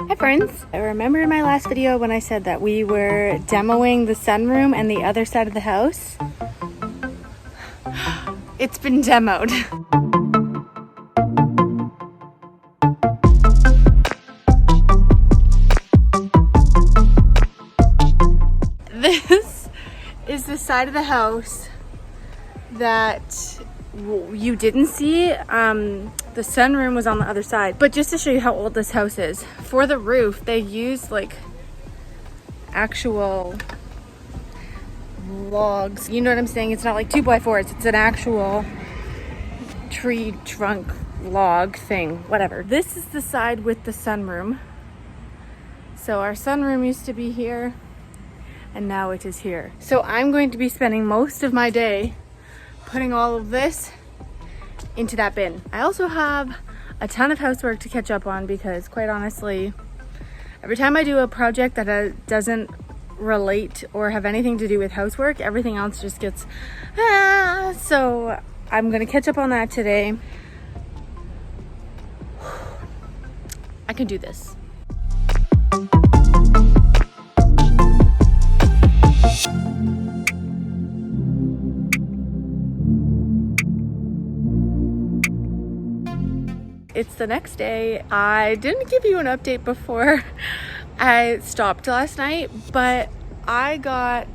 Hi friends! I remember in my last video when I said that we were demoing the sunroom and the other side of the house. It's been demoed. This is the side of the house that you didn't see. The sunroom was on the other side. But just to show you how old this house is, for the roof, they used like actual logs. You know what I'm saying? It's not like 2x4s. It's an actual tree trunk log thing, whatever. This is the side with the sunroom. So our sunroom used to be here, and now it is here. So I'm going to be spending most of my day putting all of this into that bin. I also have a ton of housework to catch up on because, quite honestly, every time I do a project that doesn't relate or have anything to do with housework, everything else just gets so I'm gonna catch up on that today. I can do this. It's the next day. I didn't give you an update before I stopped last night, but I got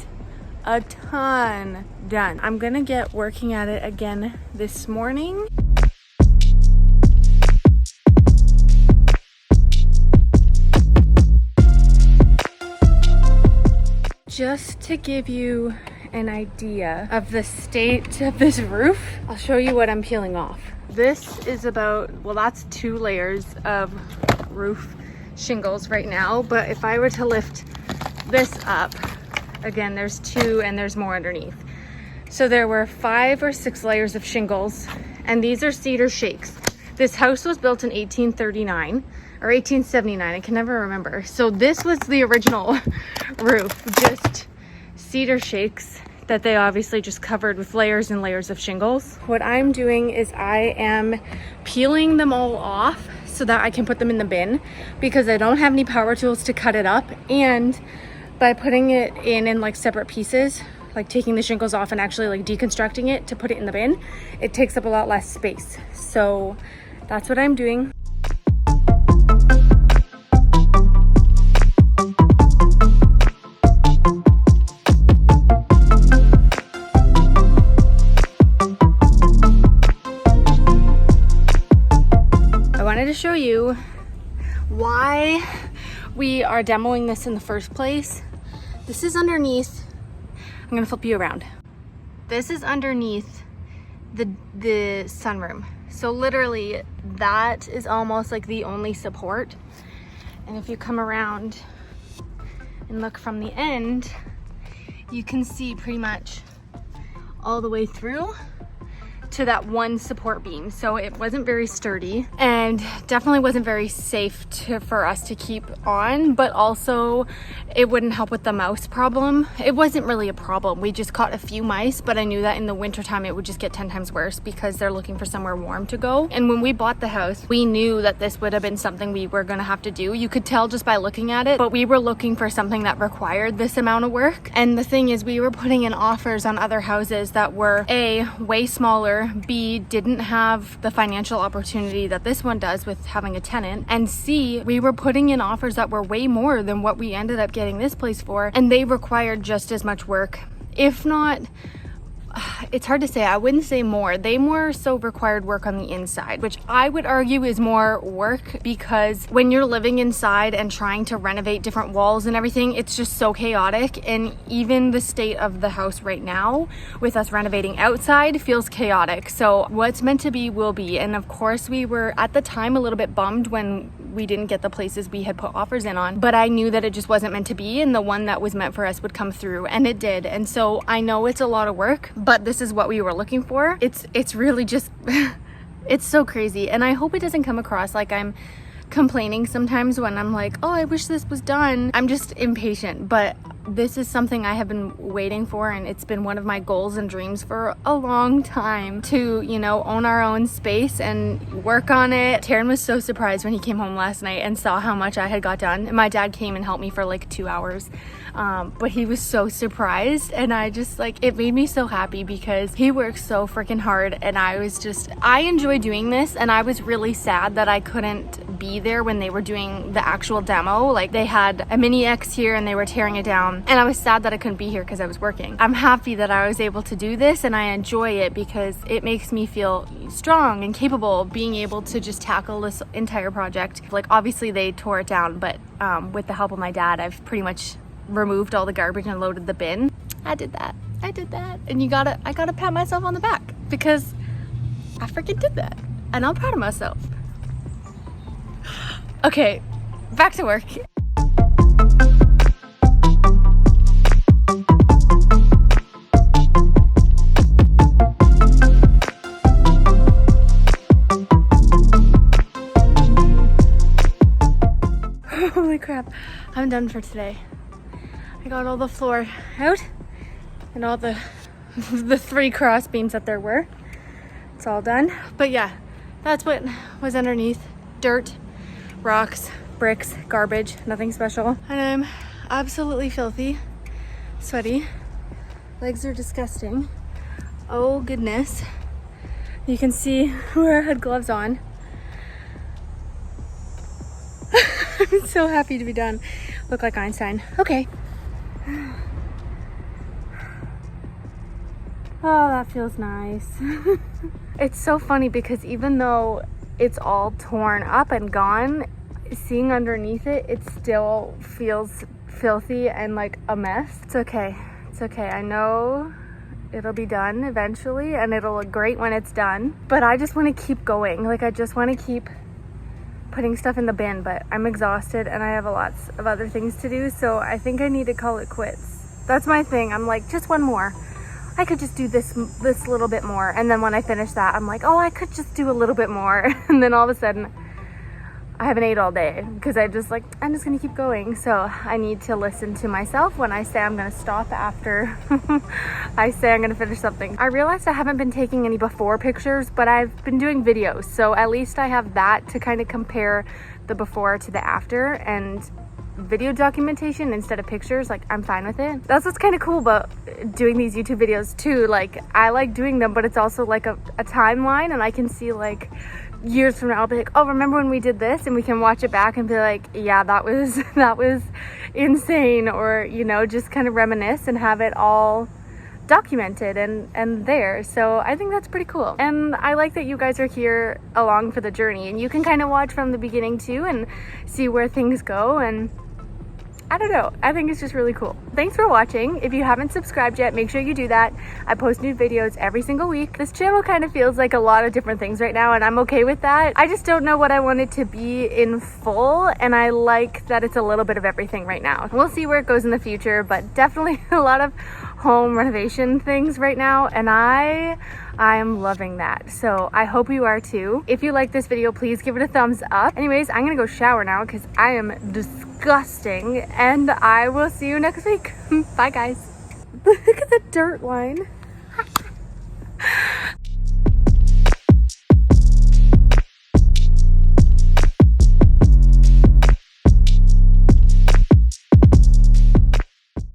a ton done. I'm gonna get working at it again this morning. Just to give you an idea of the state of this roof, I'll show you what I'm peeling off. This is about, well, that's 2 layers of roof shingles right now, but if I were to lift this up, again, there's 2 and there's more underneath. So there were 5 or 6 layers of shingles, and these are cedar shakes. This house was built in 1839 or 1879, I can never remember. So this was the original roof, just cedar shakes that they obviously just covered with layers and layers of shingles. What I'm doing is I am peeling them all off so that I can put them in the bin because I don't have any power tools to cut it up, and by putting it in like separate pieces, like taking the shingles off and actually like deconstructing it to put it in the bin, it takes up a lot less space. So that's what I'm doing. To show you why we are demoing this in the first place. This is underneath, I'm gonna flip you around. This is underneath the sunroom. So literally that is almost like the only support. And if you come around and look from the end, you can see pretty much all the way through to that one support beam. So it wasn't very sturdy and definitely wasn't very safe for us to keep on, but also it wouldn't help with the mouse problem. It wasn't really a problem. We just caught a few mice, but I knew that in the wintertime it would just get 10 times worse because they're looking for somewhere warm to go. And when we bought the house, we knew that this would have been something we were gonna have to do. You could tell just by looking at it, but we were looking for something that required this amount of work. And the thing is, we were putting in offers on other houses that were A, way smaller, B, didn't have the financial opportunity that this one does with having a tenant, and C, we were putting in offers that were way more than what we ended up getting this place for, and they required just as much work, if not, it's hard to say, I wouldn't say more. They more so required work on the inside, which I would argue is more work because when you're living inside and trying to renovate different walls and everything, it's just so chaotic. And even the state of the house right now with us renovating outside feels chaotic. So what's meant to be will be. And of course we were at the time a little bit bummed when we didn't get the places we had put offers in on, but I knew that it just wasn't meant to be, and the one that was meant for us would come through, and it did. And so I know it's a lot of work, but this is what we were looking for. It's really just it's so crazy, and I hope it doesn't come across like I'm complaining sometimes when I'm like, oh, I wish this was done. I'm just impatient, but this is something I have been waiting for, and it's been one of my goals and dreams for a long time to, you know, own our own space and work on it. Taryn was so surprised when he came home last night and saw how much I had got done. And my dad came and helped me for like 2 hours. But he was so surprised, and I just like, it made me so happy because he works so freaking hard, and I enjoy doing this, and I was really sad that I couldn't be there when they were doing the actual demo. Like, they had a mini X here and they were tearing it down, and I was sad that I couldn't be here because I was working. I'm happy that I was able to do this, and I enjoy it because it makes me feel strong and capable of being able to just tackle this entire project. Like, obviously they tore it down, but with the help of my dad, I've pretty much removed all the garbage and loaded the bin. I did that, and I gotta pat myself on the back because I freaking did that, and I'm proud of myself. Okay, back to work. Holy crap, I'm done for today. I got all the floor out and all the 3 cross beams that there were. It's all done. But yeah, that's what was underneath. Dirt, rocks, bricks, garbage, nothing special. And I'm absolutely filthy, sweaty. Legs are disgusting. Oh goodness. You can see where I had gloves on. I'm so happy to be done. Look like Einstein. Okay. Oh, that feels nice. It's so funny because even though it's all torn up and gone, seeing underneath it, it still feels filthy and like a mess. It's okay. It's okay. I know it'll be done eventually and it'll look great when it's done. But I just want to keep going. Like, I just want to keep putting stuff in the bin, but I'm exhausted and I have lots of other things to do, so I think I need to call it quits. That's my thing. I'm like, just one more. I could just do this little bit more, and then when I finish that, I'm like, oh, I could just do a little bit more, and then all of a sudden I haven't ate all day because I'm just gonna keep going. So I need to listen to myself when I say I'm gonna stop after I say I'm gonna finish something. I realized I haven't been taking any before pictures, but I've been doing videos, so at least I have that to kind of compare the before to the after, and video documentation instead of pictures, like, I'm fine with it. That's what's kind of cool about doing these YouTube videos too. Like, I like doing them, but it's also like a timeline, and I can see like years from now I'll be like, oh, remember when we did this? And we can watch it back and be like, yeah, that was insane, or, you know, just kind of reminisce and have it all documented and there. So I think that's pretty cool, and I like that you guys are here along for the journey, and you can kind of watch from the beginning too and see where things go. And I don't know, I think it's just really cool. Thanks for watching. If you haven't subscribed yet, make sure you do that. I post new videos every single week. This channel kind of feels like a lot of different things right now, and I'm okay with that. I just don't know what I want it to be in full, and I like that it's a little bit of everything right now. We'll see where it goes in the future, but definitely a lot of home renovation things right now, and I am loving that. So I hope you are too. If you like this video, please give it a thumbs up. Anyways, I'm gonna go shower now because I am disgusting, and I will see you next week. Bye guys. Look at the dirt line.